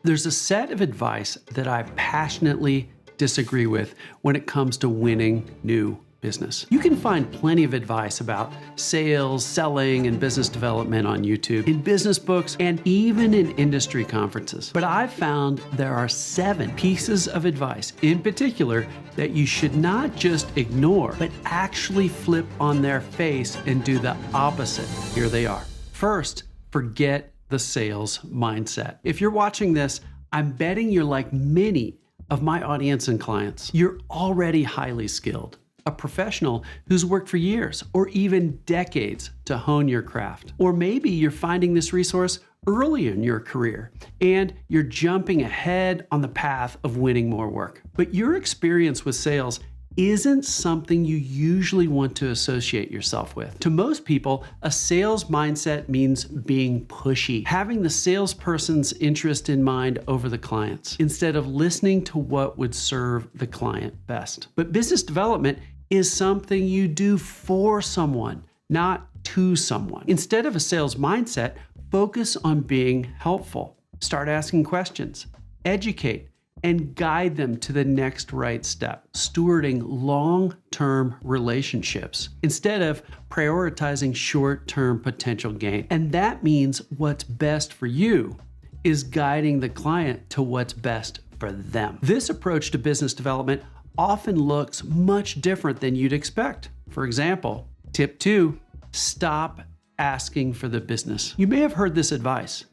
There's a set of advice that I passionately disagree with when it comes to winning new business. You can find plenty of advice about sales, selling, and business development on YouTube, in business books, and even in industry conferences. But I've found there are 7 pieces of advice in particular that you should not just ignore, but actually flip on their face and do the opposite. Here they are. First, forget the sales mindset. If you're watching this, I'm betting you're like many of my audience and clients. You're already highly skilled, a professional who's worked for years or even decades to hone your craft. Or maybe you're finding this resource early in your career and you're jumping ahead on the path of winning more work. But your experience with sales isn't something you usually want to associate yourself with. To most people, a sales mindset means being pushy, having the salesperson's interest in mind over the client's, instead of listening to what would serve the client best. But business development is something you do for someone, not to someone. Instead of a sales mindset, focus on being helpful. Start asking questions, educate, and guide them to the next right step, stewarding long-term relationships instead of prioritizing short-term potential gain. And that means what's best for you is guiding the client to what's best for them. This approach to business development often looks much different than you'd expect. For example, tip 2, stop asking for the business. You may have heard this advice.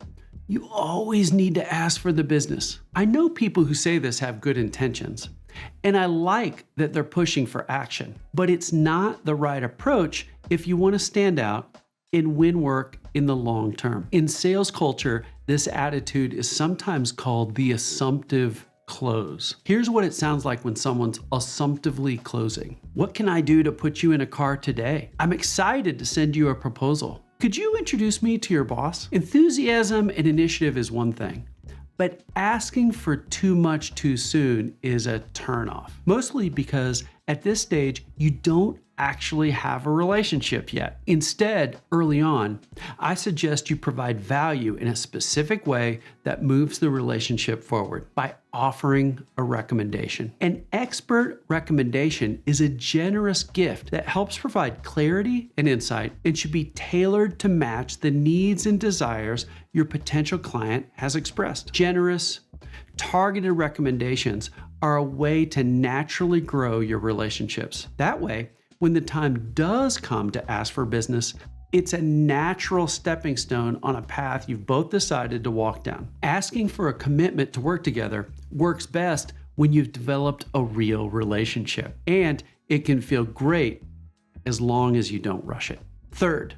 You always need to ask for the business. I know people who say this have good intentions, and I like that they're pushing for action, but it's not the right approach if you want to stand out and win work in the long term. In sales culture, this attitude is sometimes called the assumptive close. Here's what it sounds like when someone's assumptively closing. What can I do to put you in a car today? I'm excited to send you a proposal. Could you introduce me to your boss? Enthusiasm and initiative is one thing, but asking for too much too soon is a turnoff. Mostly because at this stage, you don't actually have a relationship yet. Instead, early on, I suggest you provide value in a specific way that moves the relationship forward by offering a recommendation. An expert recommendation is a generous gift that helps provide clarity and insight and should be tailored to match the needs and desires your potential client has expressed. Generous, targeted recommendations are a way to naturally grow your relationships. That way, when the time does come to ask for business, it's a natural stepping stone on a path you've both decided to walk down. Asking for a commitment to work together works best when you've developed a real relationship, and it can feel great as long as you don't rush it. Third,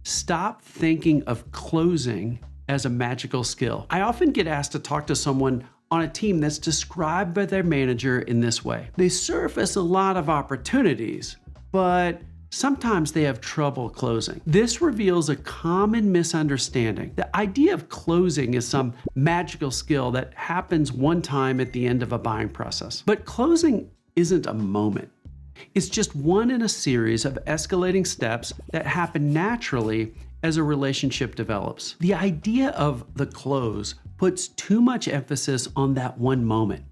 stop thinking of closing as a magical skill. I often get asked to talk to someone on a team that's described by their manager in this way. They surface a lot of opportunities, but sometimes they have trouble closing. This reveals a common misunderstanding. The idea of closing is some magical skill that happens one time at the end of a buying process. But closing isn't a moment. It's just one in a series of escalating steps that happen naturally as a relationship develops. The idea of the close puts too much emphasis on that one moment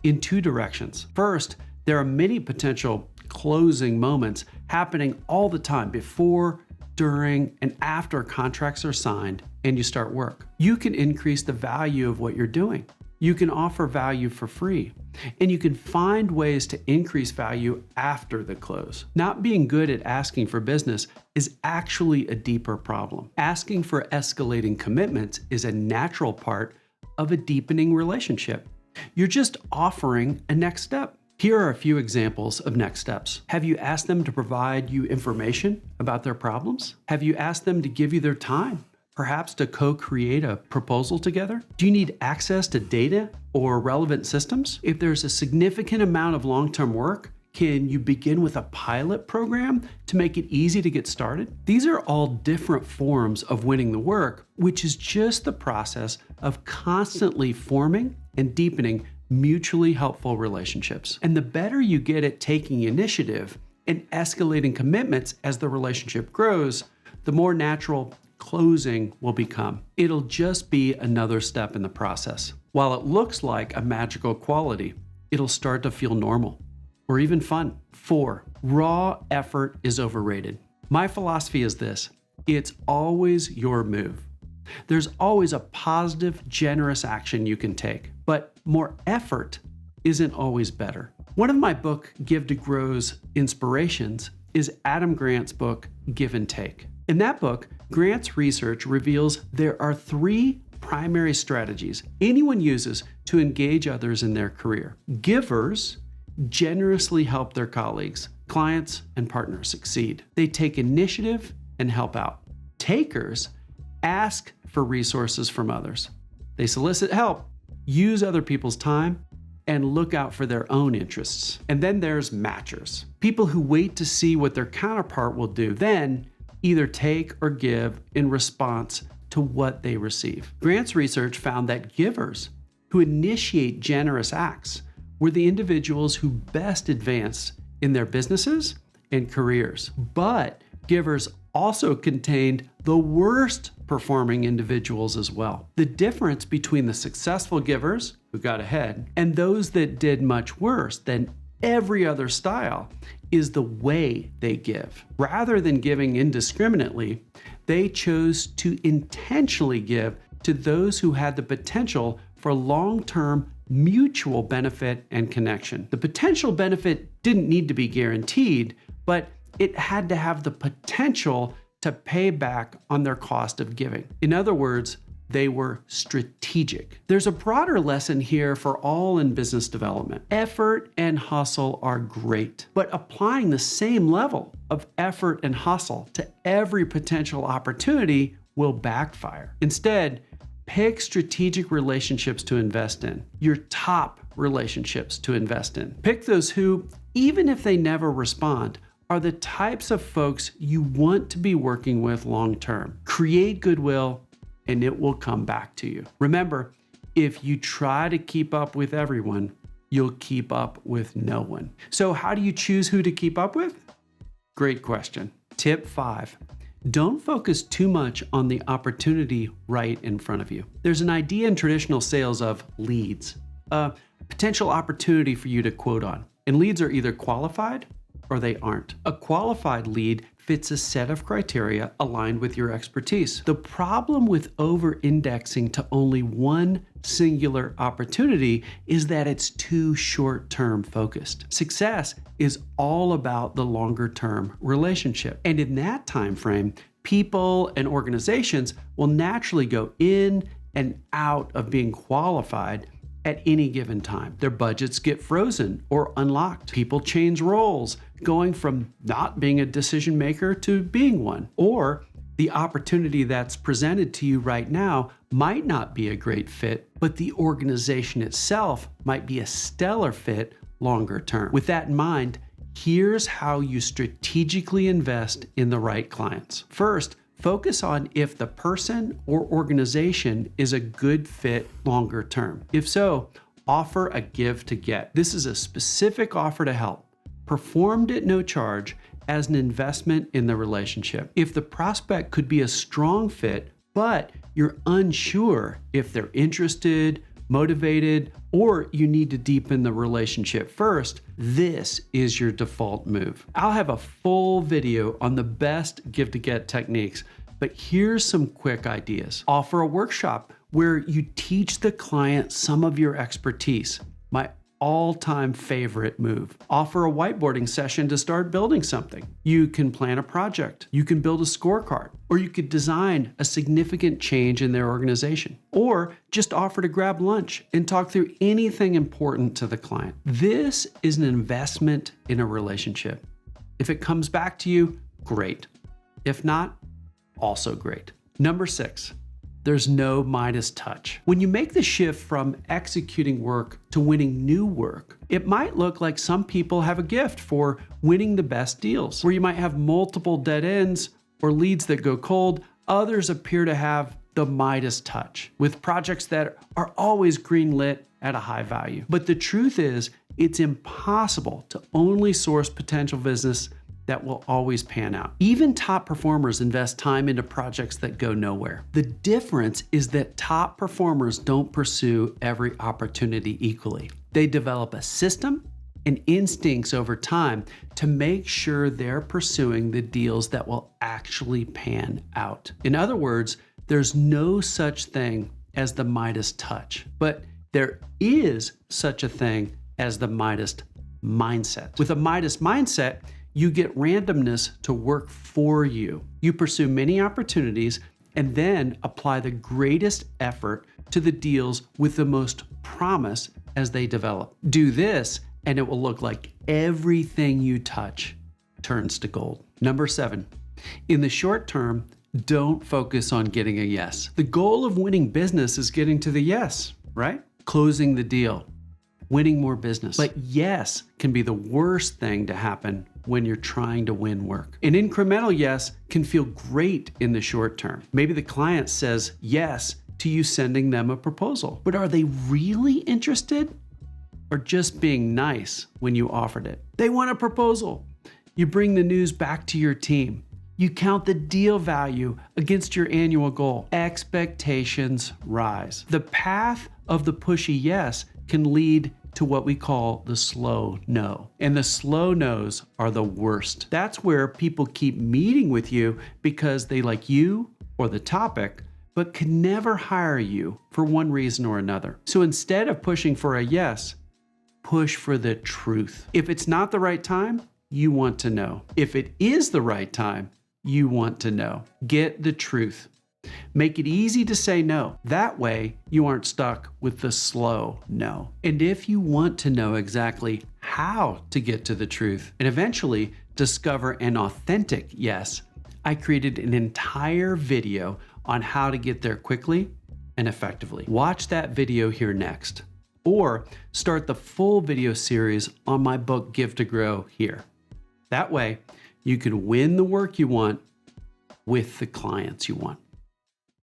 in 2 directions. First, there are many potential closing moments happening all the time before, during, and after contracts are signed and you start work. You can increase the value of what you're doing. You can offer value for free, and you can find ways to increase value after the close. Not being good at asking for business is actually a deeper problem. Asking for escalating commitments is a natural part of a deepening relationship. You're just offering a next step. Here are a few examples of next steps. Have you asked them to provide you information about their problems? Have you asked them to give you their time? Perhaps to co-create a proposal together? Do you need access to data or relevant systems? If there's a significant amount of long-term work, can you begin with a pilot program to make it easy to get started? These are all different forms of winning the work, which is just the process of constantly forming and deepening mutually helpful relationships. And the better you get at taking initiative and escalating commitments as the relationship grows, the more natural closing will become. It'll just be another step in the process. While it looks like a magical quality, it'll start to feel normal or even fun. 4, raw effort is overrated. My philosophy is this: it's always your move. There's always a positive, generous action you can take, but more effort isn't always better. One of my book Give to Grow's inspirations is Adam Grant's book, Give and Take. In that book, Grant's research reveals there are 3 primary strategies anyone uses to engage others in their career. Givers generously help their colleagues, clients, and partners succeed. They take initiative and help out. Takers ask for resources from others. They solicit help, use other people's time, and look out for their own interests. And then there's matchers, people who wait to see what their counterpart will do, then either take or give in response to what they receive. Grant's research found that givers who initiate generous acts were the individuals who best advanced in their businesses and careers. But givers also contained the worst performing individuals as well. The difference between the successful givers who got ahead and those that did much worse than every other style is the way they give. Rather than giving indiscriminately, they chose to intentionally give to those who had the potential for long-term mutual benefit and connection. The potential benefit didn't need to be guaranteed, but it had to have the potential to pay back on their cost of giving. In other words, they were strategic. There's a broader lesson here for all in business development. Effort and hustle are great, but applying the same level of effort and hustle to every potential opportunity will backfire. Instead, pick strategic relationships to invest in, your top relationships to invest in. Pick those who, even if they never respond, are the types of folks you want to be working with long term. Create goodwill and it will come back to you. Remember, if you try to keep up with everyone, you'll keep up with no one. So how do you choose who to keep up with? Great question. Tip 5. Don't focus too much on the opportunity right in front of you. There's an idea in traditional sales of leads, a potential opportunity for you to quote on. And leads are either qualified or they aren't. A qualified lead fits a set of criteria aligned with your expertise. The problem with over-indexing to only one singular opportunity is that it's too short-term focused. Success is all about the longer-term relationship. And in that time frame, people and organizations will naturally go in and out of being qualified at any given time. Their budgets get frozen or unlocked. People change roles, going from not being a decision maker to being one. Or the opportunity that's presented to you right now might not be a great fit, but the organization itself might be a stellar fit longer term. With that in mind, here's how you strategically invest in the right clients. First, focus on if the person or organization is a good fit longer term. If so, offer a give to get. This is a specific offer to help, performed at no charge as an investment in the relationship. If the prospect could be a strong fit, but you're unsure if they're interested, motivated, or you need to deepen the relationship first, this is your default move. I'll have a full video on the best give to get techniques, but here's some quick ideas. Offer a workshop where you teach the client some of your expertise. My all-time favorite move. Offer a whiteboarding session to start building something. You can plan a project. You can build a scorecard, or you could design a significant change in their organization, or just offer to grab lunch and talk through anything important to the client. This is an investment in a relationship. If it comes back to you, great. If not, also great. Number 6. There's no Midas touch. When you make the shift from executing work to winning new work, it might look like some people have a gift for winning the best deals, where you might have multiple dead ends or leads that go cold. Others appear to have the Midas touch, with projects that are always greenlit at a high value. But the truth is, it's impossible to only source potential business that will always pan out. Even top performers invest time into projects that go nowhere. The difference is that top performers don't pursue every opportunity equally. They develop a system and instincts over time to make sure they're pursuing the deals that will actually pan out. In other words, there's no such thing as the Midas touch, but there is such a thing as the Midas mindset. With a Midas mindset, you get randomness to work for you. You pursue many opportunities and then apply the greatest effort to the deals with the most promise as they develop. Do this, and it will look like everything you touch turns to gold. Number 7, in the short term, don't focus on getting a yes. The goal of winning business is getting to the yes, right? Closing the deal, winning more business. But yes can be the worst thing to happen when you're trying to win work. An incremental yes can feel great in the short term. Maybe the client says yes to you sending them a proposal, but are they really interested or just being nice when you offered it? They want a proposal. You bring the news back to your team. You count the deal value against your annual goal. Expectations rise. The path of the pushy yes can lead to what we call the slow no. And the slow no's are the worst. That's where people keep meeting with you because they like you or the topic, but can never hire you for one reason or another. So instead of pushing for a yes, push for the truth. If it's not the right time, you want to know. If it is the right time, you want to know. Get the truth. Make it easy to say no. That way, you aren't stuck with the slow no. And if you want to know exactly how to get to the truth and eventually discover an authentic yes, I created an entire video on how to get there quickly and effectively. Watch that video here next, or start the full video series on my book, Give to Grow, here. That way, you can win the work you want with the clients you want.